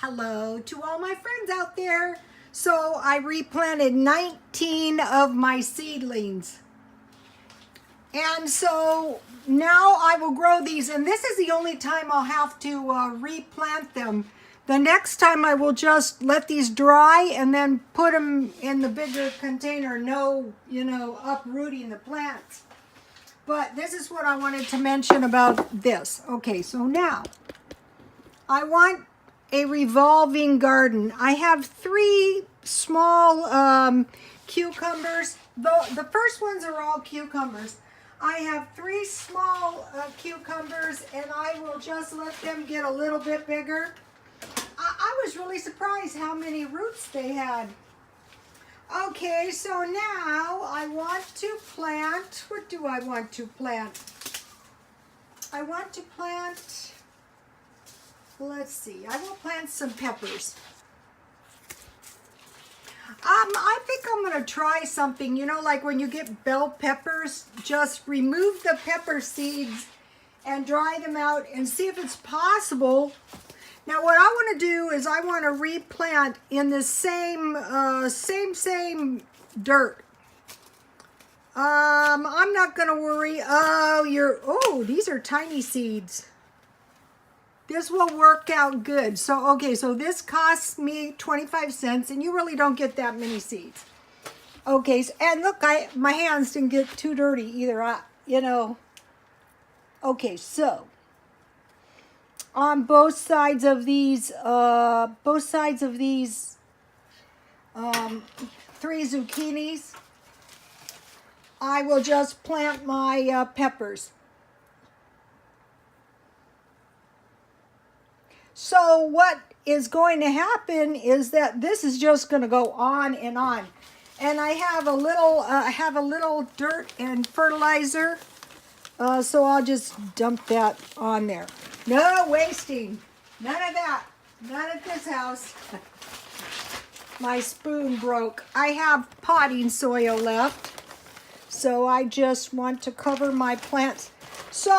Hello to all my friends out there. So I replanted 19 of my seedlings. And so now I will grow these, and this is the only time I'll have to replant them. The next time I will just let these dry and then put them in the bigger container. No, uprooting the plants. But this is what I wanted to mention about this. Okay, so now I want a revolving garden. I have 3 small cucumbers. The first ones are all cucumbers. I have 3 small cucumbers, and I will just let them get a little bit bigger. I was really surprised how many roots they had. Okay, so now I want to plant, what do I want to plant? I want to plant, let's see, I will plant some peppers. I think I'm going to try something, like when you get bell peppers, just remove the pepper seeds and dry them out and see if it's possible. Now what I want to do is I want to replant in the same dirt. I'm not going to worry. Oh, these are tiny seeds. This will work out good. So, okay, so this costs me 25 cents, and you really don't get that many seeds. Okay, so, and look, my hands didn't get too dirty either, Okay, so on both sides of these 3 zucchinis, I will just plant my peppers. So what is going to happen is that this is just going to go on and on. And I have a little dirt and fertilizer, so I'll just dump that on there. No wasting, none of that, not at this house. My spoon broke. I have potting soil left, so I just want to cover my plants. So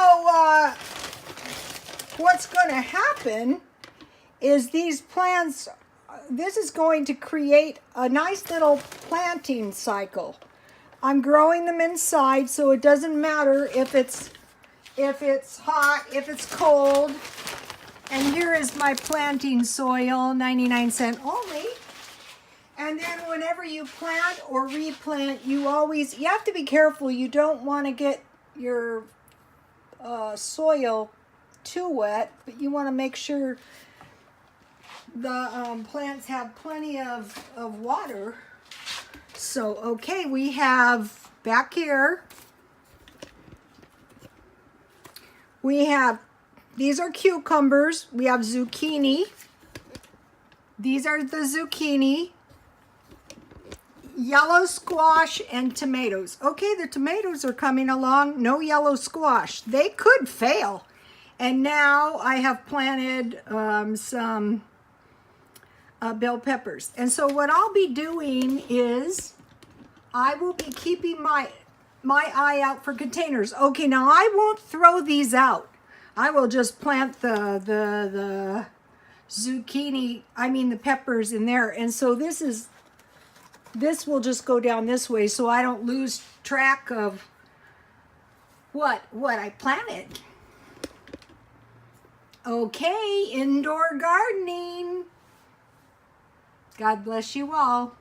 what's going to happen is these plants, this is going to create a nice little planting cycle. I'm growing them inside, so it doesn't matter if it's hot, if it's cold. And here is my planting soil, 99 cents only. And then whenever you plant or replant, you have to be careful. You don't want to get your soil too wet, but you want to make sure the plants have plenty of water. So, okay, we have back here, these are cucumbers, we have zucchini, these are the zucchini, yellow squash, and tomatoes. Okay, the tomatoes are coming along, no yellow squash. They could fail. And now I have planted some bell peppers. And so what I'll be doing is I will be keeping my eye out for containers. Okay, now I won't throw these out. I will just plant the zucchini, the peppers in there. And so this will just go down this way so I don't lose track of what I planted. Okay, indoor gardening. God bless you all.